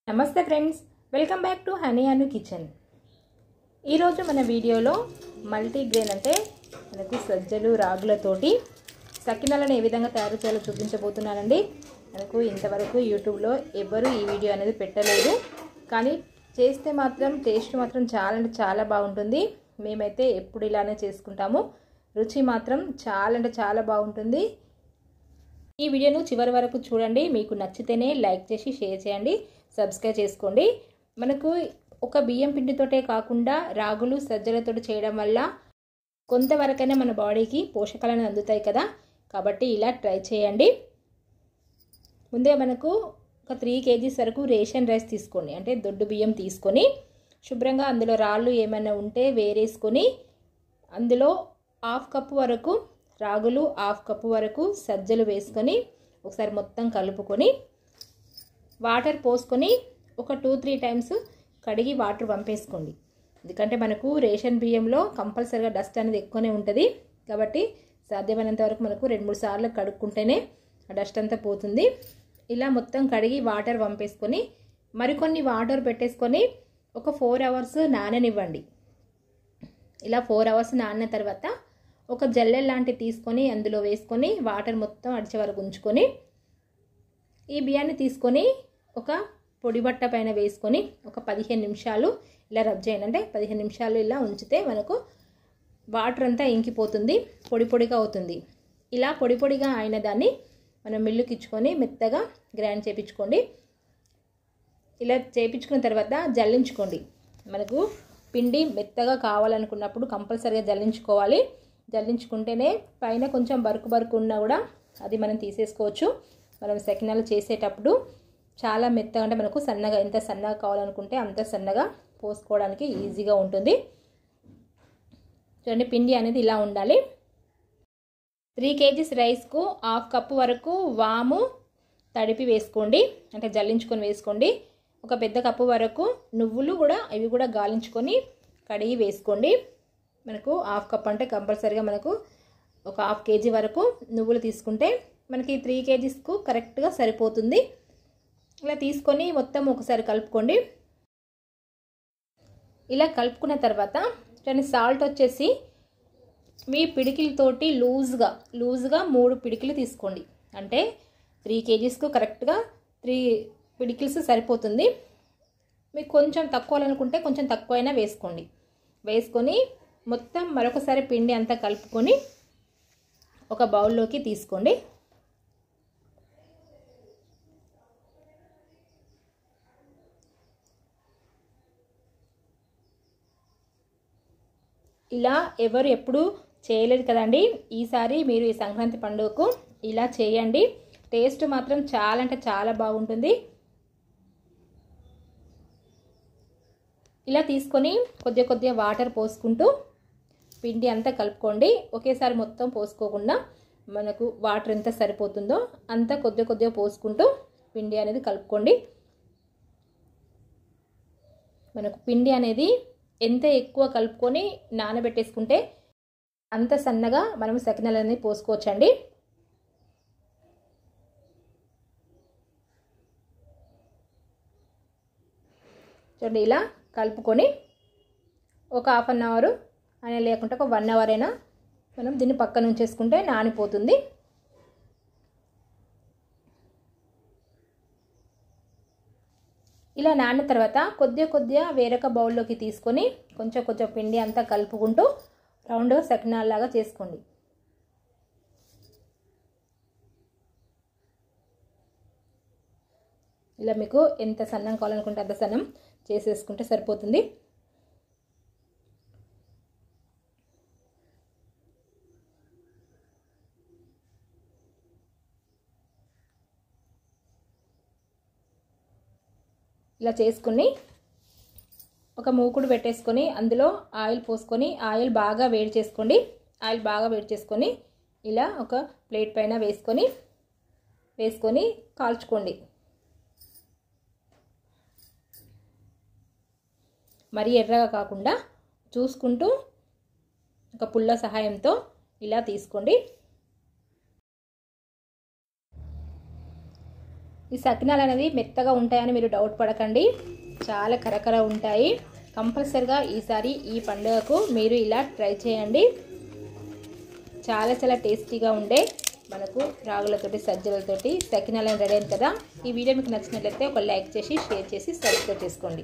నమస్తే friends, welcome back to honey Anu kitchen. ఈరోజు మన వీడియోలో మల్టీగ్రెయిన్ అంటే మనకు సజ్జలు రాగులతోటి సకినాలను ఏ విధంగా తయారు చేయాలో చూపించబోతున్నానండి. మనకు ఇంతవరకు యూట్యూబ్లో ఎవరు ఈ వీడియో అనేది పెట్టలేదు, కానీ చేస్తే మాత్రం టేస్ట్ మాత్రం చాలా అంటే చాలా బాగుంటుంది. మేమైతే ఎప్పుడు ఇలానే చేసుకుంటాము. రుచి మాత్రం చాలా అంటే చాలా బాగుంటుంది. ఈ వీడియోను చివరి వరకు చూడండి. మీకు నచ్చితేనే లైక్ చేసి షేర్ చేయండి, సబ్స్క్రైబ్ చేసుకోండి. మనకు ఒక బియ్యం పిండితోటే కాకుండా రాగులు సజ్జలతో చేయడం వల్ల కొంతవరకైనా మన బాడీకి పోషకాలను అందుతాయి కదా, కాబట్టి ఇలా ట్రై చేయండి. ముందే మనకు ఒక 3 kgs వరకు రేషన్ రైస్ తీసుకోండి, అంటే దొడ్డు బియ్యం తీసుకొని శుభ్రంగా అందులో రాళ్ళు ఏమైనా ఉంటే వేరేసుకొని అందులో 1/2 కప్పు వరకు రాగులు 1/2 కప్పు వరకు సజ్జలు వేసుకొని ఒకసారి మొత్తం కలుపుకొని వాటర్ పోసుకొని ఒక 2-3 టైమ్స్ కడిగి వాటర్ పంపేసుకోండి. ఎందుకంటే మనకు రేషన్ బియ్యంలో కంపల్సరీగా డస్ట్ అనేది ఎక్కువనే ఉంటుంది, కాబట్టి సాధ్యమైనంత వరకు మనకు 2-3 సార్లు కడుక్కుంటేనే ఆ డస్ట్ అంతా పోతుంది. ఇలా మొత్తం కడిగి వాటర్ పంపేసుకొని మరికొన్ని వాటర్ పెట్టేసుకొని ఒక 4 hours నాననివ్వండి. ఇలా 4 hours నానిన తర్వాత ఒక జల్లె లాంటివి తీసుకొని అందులో వేసుకొని వాటర్ మొత్తం అడిచే వరకు ఉంచుకొని ఈ బియ్యాన్ని తీసుకొని ఒక పొడి బట్ట పైన వేసుకొని ఒక 15 నిమిషాలు ఇలా రబ్ చేయండి. అంటే 15 నిమిషాలు ఇలా ఉంచితే మనకు వాటర్ అంతా ఇంకిపోతుంది, పొడి పొడిగా అవుతుంది. ఇలా పొడి పొడిగా అయిన దాన్ని మనం మిల్లుకి ఇచ్చుకొని మెత్తగా గ్రైండ్ చేయించుకోండి. ఇలా చేయించుకున్న తర్వాత జల్లించుకోండి. మనకు పిండి మెత్తగా కావాలనుకున్నప్పుడు కంపల్సరీగా జల్లించుకోవాలి. జల్లించుకుంటేనే పైన కొంచెం బరుకు ఉన్నా కూడా అది మనం తీసేసుకోవచ్చు. మనం సకినాలు చేసేటప్పుడు చాలా మెత్తగా, అంటే మనకు సన్నగా, ఎంత సన్నగా కావాలనుకుంటే అంత సన్నగా పోసుకోవడానికి ఈజీగా ఉంటుంది. చూడండి, పిండి అనేది ఇలా ఉండాలి. 3 kgs రైస్కు 1/2 కప్పు వరకు వాము తడిపి వేసుకోండి, అంటే జల్లించుకొని వేసుకోండి. ఒక పెద్ద కప్పు వరకు నువ్వులు కూడా, ఇవి కూడా గాలించుకొని కడిగి వేసుకోండి. మనకు 1/2 కప్ అంటే కంపల్సరీగా మనకు ఒక 1/2 kg వరకు నువ్వులు తీసుకుంటే మనకి 3 kgsకు కరెక్ట్గా సరిపోతుంది. ఇలా తీసుకొని మొత్తం ఒకసారి కలుపుకోండి. ఇలా కలుపుకున్న తర్వాత దాని సాల్ట్ వచ్చేసి మీ పిడికిలతోటి లూజ్గా 3 పిడికిలు తీసుకోండి. అంటే 3 kgsకు కరెక్ట్గా 3 పిడికిల్స్ సరిపోతుంది. మీకు కొంచెం తక్కువ అనుకుంటే కొంచెం తక్కువైనా వేసుకోండి. వేసుకొని మొత్తం మరొకసారి పిండి అంతా కలుపుకొని ఒక బౌల్లోకి తీసుకోండి. ఇలా ఎవరు ఎప్పుడు చేయలేదు కదండి, ఈసారి మీరు ఈ సంక్రాంతి పండుగకు ఇలా చేయండి. టేస్ట్ మాత్రం చాలా అంటే చాలా బాగుంటుంది. ఇలా తీసుకొని కొద్దిగా వాటర్ పోసుకుంటూ పిండి అంతా కలుపుకోండి. ఒకేసారి మొత్తం పోసుకోకుండా మనకు వాటర్ ఎంత సరిపోతుందో అంతా కొద్దిగా పోసుకుంటూ పిండి అనేది కలుపుకోండి. మనకు పిండి అనేది ఎంత ఎక్కువ కలుపుకొని నానబెట్టేసుకుంటే అంత సన్నగా మనం సకినాలు అనేది పోసుకోవచ్చండి. చూడండి, ఇలా కలుపుకొని ఒక 1/2 hour అయినా లేకుంటే ఒక 1 hour అయినా మనం దీన్ని పక్కన ఉంచేసుకుంటే నానిపోతుంది. ఇలా నానిన తర్వాత కొద్దిగా వేరొక బౌల్లోకి తీసుకొని కొంచెం పిండి అంతా కలుపుకుంటూ రౌండ్ సకినాల్లాగా చేసుకోండి. ఇలా మీకు ఎంత సన్నం కావాలనుకుంటే అంత సన్నం చేసేసుకుంటే సరిపోతుంది. ఇలా చేసుకుని ఒక మూకుడు పెట్టేసుకొని అందులో ఆయిల్ పోసుకొని ఆయిల్ బాగా వేడి చేసుకోండి. ఆయిల్ బాగా వేడి చేసుకొని ఇలా ఒక ప్లేట్ పైన వేసుకొని కాల్చుకోండి. మరీ ఎర్రగా కాకుండా చూసుకుంటూ ఒక పుల్ల సహాయంతో ఇలా తీసుకోండి. ఈ సకినాలు అనేది మెత్తగా ఉంటాయని మీరు డౌట్ పడకండి, చాలా కరకర ఉంటాయి. కంపల్సరిగా ఈసారి ఈ పండుగకు మీరు ఇలా ట్రై చేయండి. చాలా చాలా టేస్టీగా ఉండే మనకు రాగులతోటి సజ్జలతోటి సకినాలు రెడీ అయింది కదా. ఈ వీడియో మీకు నచ్చినట్లయితే ఒక లైక్ చేసి షేర్ చేసి సబ్స్క్రైబ్ చేసుకోండి.